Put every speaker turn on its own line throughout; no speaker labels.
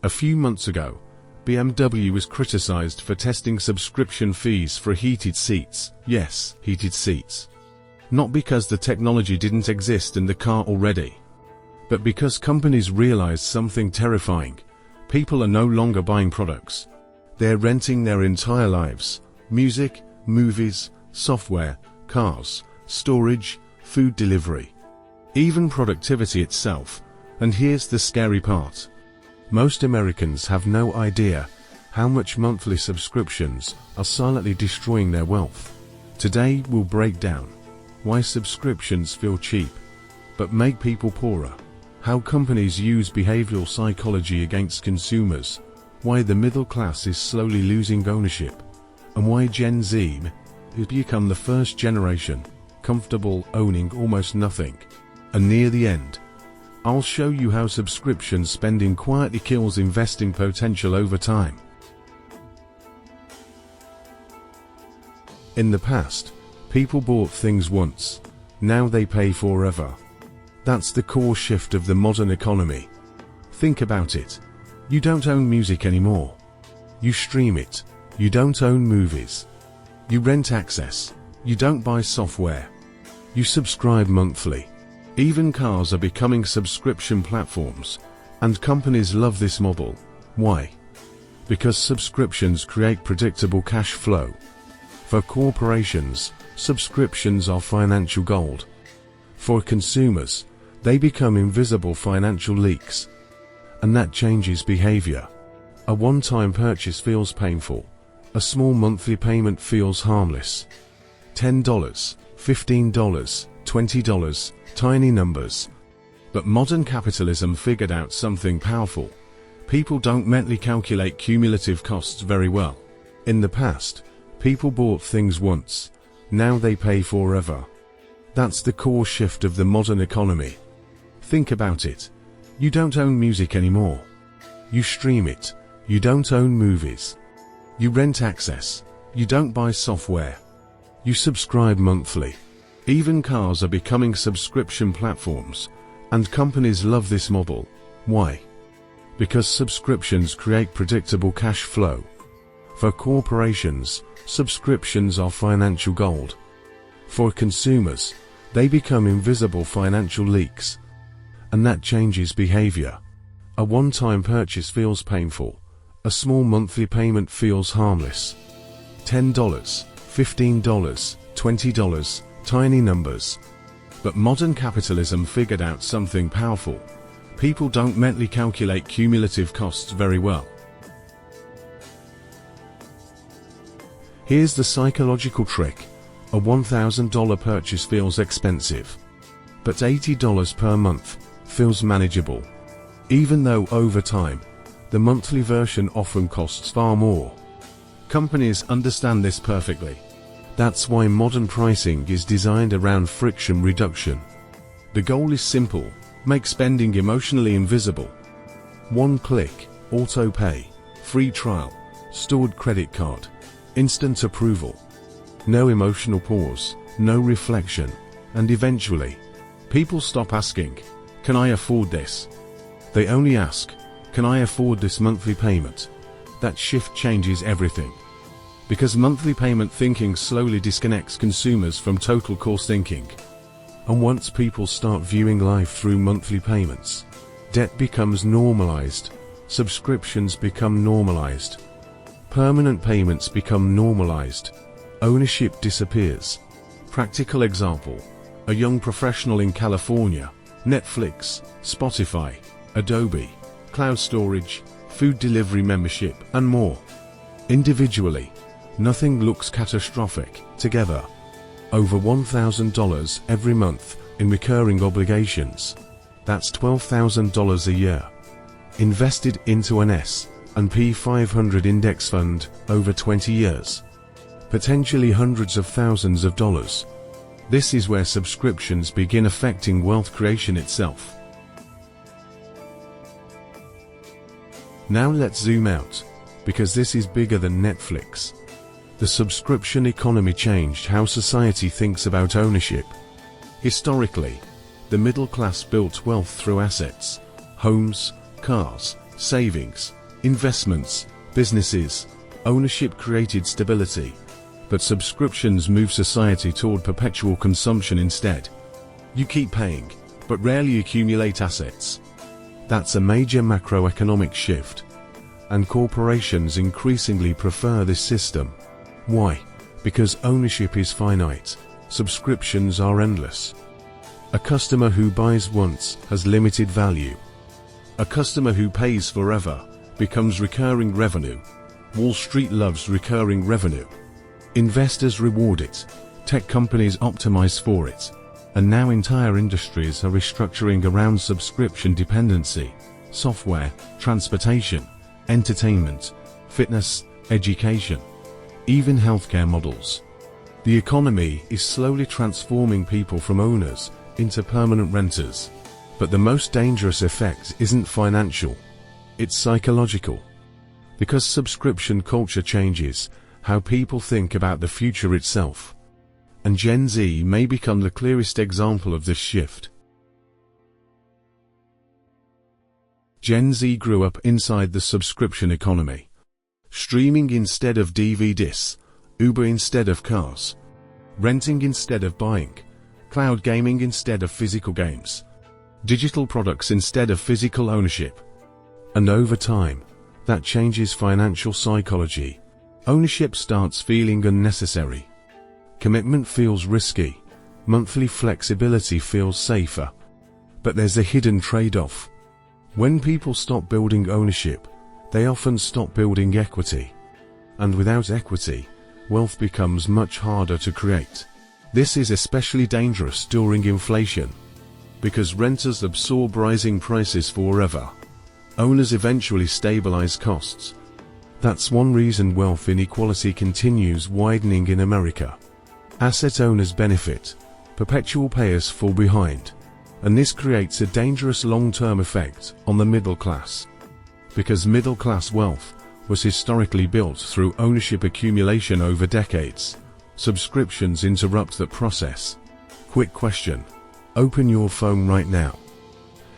A few months ago, BMW was criticized for testing subscription fees for heated seats. Yes, heated seats. Not because the technology didn't exist in the car already, but because companies realized something terrifying. People are no longer buying products. They're renting their entire lives. Music, movies, software, cars, storage, food delivery, even productivity itself. And here's the scary part. Most Americans have no idea how much monthly subscriptions are silently destroying their wealth. Today we'll break down why subscriptions feel cheap but make people poorer, how companies use behavioral psychology against consumers, why the middle class is slowly losing ownership, and why Gen Z has become the first generation comfortable owning almost nothing. And near the end, I'll show you how subscription spending quietly kills investing potential over time. In the past, people bought things once. Now they pay forever. That's the core shift of the modern economy. Think about it. You don't own music anymore. You stream it. You don't own movies. You rent access. You don't buy software. You subscribe monthly. Even cars are becoming subscription platforms, and companies love this model. Why? Because subscriptions create predictable cash flow. For corporations, subscriptions are financial gold. For consumers, they become invisible financial leaks. And that changes behavior. A one-time purchase feels painful. A small monthly payment feels harmless. $10, $15, $20, tiny numbers. But modern capitalism figured out something powerful. People don't mentally calculate cumulative costs very well. In the past, people bought things once. Now they pay forever. That's the core shift of the modern economy. Think about it. You don't own music anymore. You stream it. You don't own movies. You rent access. You don't buy software. You subscribe monthly. Even cars are becoming subscription platforms, and companies love this model. Why? Because subscriptions create predictable cash flow. For corporations, subscriptions are financial gold. For consumers, they become invisible financial leaks. And that changes behavior. A one-time purchase feels painful. A small monthly payment feels harmless. $10, $15, $20, tiny numbers. But modern capitalism figured out something powerful. People don't mentally calculate cumulative costs very well. Here's the psychological trick. A $1,000 purchase feels expensive, but $80 per month feels manageable, even though over time, the monthly version often costs far more. Companies understand this perfectly. That's why modern pricing is designed around friction reduction. The goal is simple: make spending emotionally invisible. One click, auto pay, free trial, stored credit card, instant approval. No emotional pause, no reflection, and eventually, people stop asking, "Can I afford this?" They only ask, "Can I afford this monthly payment?" That shift changes everything. Because monthly payment thinking slowly disconnects consumers from total cost thinking. And once people start viewing life through monthly payments, debt becomes normalized, subscriptions become normalized, permanent payments become normalized, ownership disappears. Practical example: a young professional in California, Netflix, Spotify, Adobe, cloud storage, food delivery membership, and more. Individually, nothing looks catastrophic. Together, over $1,000 every month in recurring obligations. That's $12,000 a year. Invested into an S&P 500 index fund over 20 years. Potentially hundreds of thousands of dollars. This is where subscriptions begin affecting wealth creation itself. Now let's zoom out, because this is bigger than Netflix. The subscription economy changed how society thinks about ownership. Historically, the middle class built wealth through assets, homes, cars, savings, investments, businesses, ownership created stability. But subscriptions move society toward perpetual consumption instead. You keep paying, but rarely accumulate assets. That's a major macroeconomic shift. And corporations increasingly prefer this system. Why? Because ownership is finite, subscriptions are endless. A customer who buys once has limited value. A customer who pays forever becomes recurring revenue. Wall Street loves recurring revenue. Investors reward it. Tech companies optimize for it. And now entire industries are restructuring around subscription dependency. Software, transportation, entertainment, fitness, education, even healthcare models. The economy is slowly transforming people from owners into permanent renters. But the most dangerous effect isn't financial, it's psychological. Because subscription culture changes how people think about the future itself. And Gen Z may become the clearest example of this shift. Gen Z grew up inside the subscription economy. Streaming instead of DVDs, Uber instead of cars, renting instead of buying, cloud gaming instead of physical games, digital products instead of physical ownership. And over time, that changes financial psychology. Ownership starts feeling unnecessary. Commitment feels risky. Monthly flexibility feels safer. But there's a hidden trade-off. When people stop building ownership, they often stop building equity. And without equity, wealth becomes much harder to create. This is especially dangerous during inflation, because renters absorb rising prices forever. Owners eventually stabilize costs. That's one reason wealth inequality continues widening in America. Asset owners benefit, perpetual payers fall behind, and this creates a dangerous long-term effect on the middle class. Because middle-class wealth was historically built through ownership accumulation over decades, subscriptions interrupt that process. Quick question. Open your phone right now.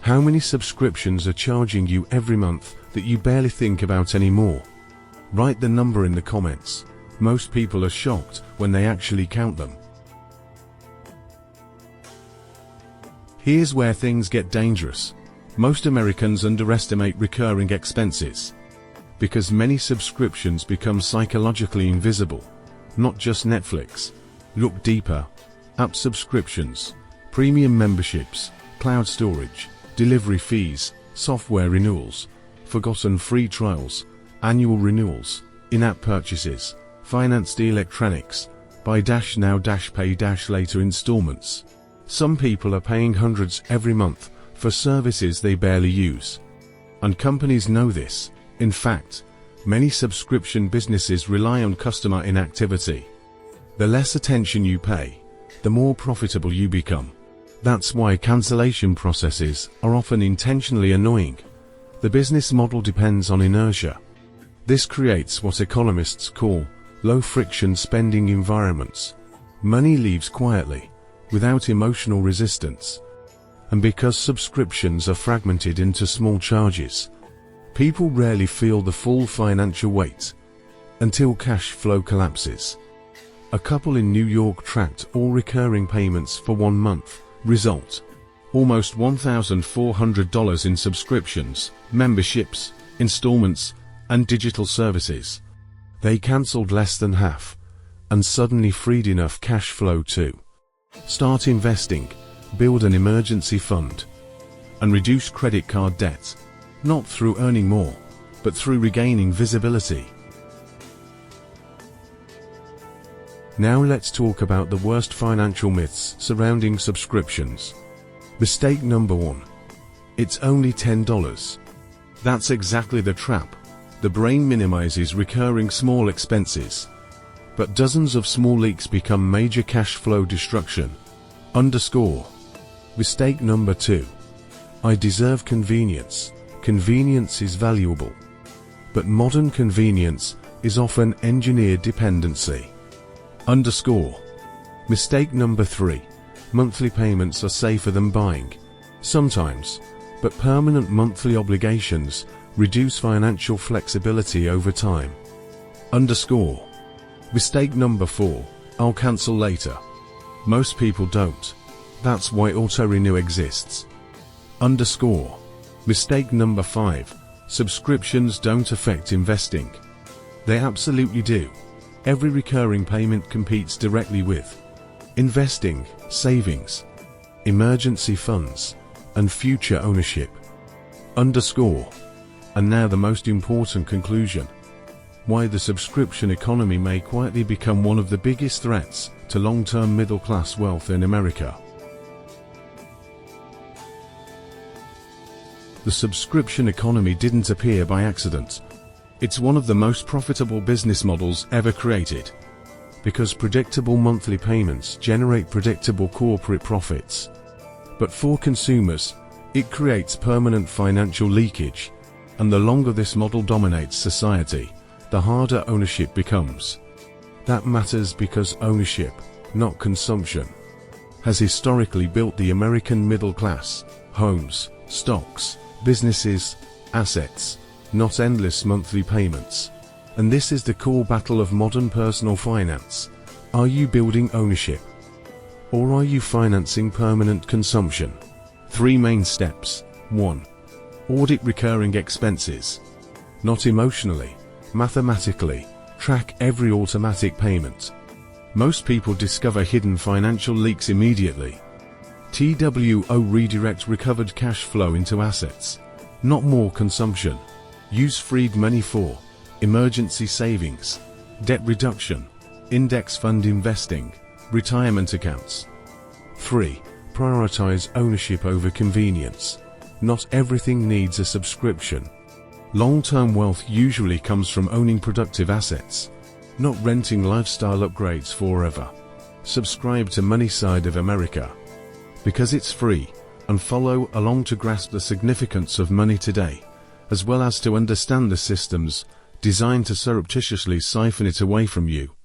How many subscriptions are charging you every month that you barely think about anymore? Write the number in the comments. Most people are shocked when they actually count them. Here's where things get dangerous. Most Americans underestimate recurring expenses. Because many subscriptions become psychologically invisible. Not just Netflix. Look deeper. App subscriptions, premium memberships, cloud storage, delivery fees, software renewals, forgotten free trials, annual renewals, in-app purchases, financed electronics, buy now pay later installments. Some people are paying hundreds every month for services they barely use. And companies know this. In fact, many subscription businesses rely on customer inactivity. The less attention you pay, the more profitable you become. That's why cancellation processes are often intentionally annoying. The business model depends on inertia. This creates what economists call low-friction spending environments. Money leaves quietly, without emotional resistance. And because subscriptions are fragmented into small charges, people rarely feel the full financial weight, until cash flow collapses. A couple in New York tracked all recurring payments for 1 month. Result: almost $1,400 in subscriptions, memberships, installments, and digital services. They cancelled less than half, and suddenly freed enough cash flow to start investing, build an emergency fund, and reduce credit card debt, not through earning more, but through regaining visibility. Now let's talk about the worst financial myths surrounding subscriptions. Mistake number 1. It's only $10. That's exactly the trap. The brain minimizes recurring small expenses. But dozens of small leaks become major cash flow destruction. Mistake number 2. I deserve convenience. Convenience is valuable. But modern convenience is often engineered dependency. Mistake number 3. Monthly payments are safer than buying. Sometimes, but permanent monthly obligations Reduce financial flexibility over time. Underscore. Mistake number 4. I'll cancel later. Most people don't. That's why auto-renew exists. Underscore. Mistake number 5. Subscriptions don't affect investing. They absolutely do. Every recurring payment competes directly with investing, savings, emergency funds, and future ownership. Underscore. And now the most important conclusion. Why the subscription economy may quietly become one of the biggest threats to long-term middle-class wealth in America. The subscription economy didn't appear by accident. It's one of the most profitable business models ever created. Because predictable monthly payments generate predictable corporate profits. But for consumers, it creates permanent financial leakage. And the longer this model dominates society, the harder ownership becomes. That matters because ownership, not consumption, has historically built the American middle class: homes, stocks, businesses, assets, not endless monthly payments. And this is the core battle of modern personal finance. Are you building ownership? Or are you financing permanent consumption? 3 main steps. 1. Audit recurring expenses. Not emotionally, mathematically. Track every automatic payment. Most people discover hidden financial leaks immediately. TWO. Redirect recovered cash flow into assets, not more consumption. Use freed money for emergency savings, debt reduction, index fund investing, retirement accounts. 3. Prioritize ownership over convenience. Not everything needs a subscription. Long-term wealth usually comes from owning productive assets, not renting lifestyle upgrades forever. Subscribe to Money Side of America because it's free, and follow along to grasp the significance of money today, as well as to understand the systems designed to surreptitiously siphon it away from you.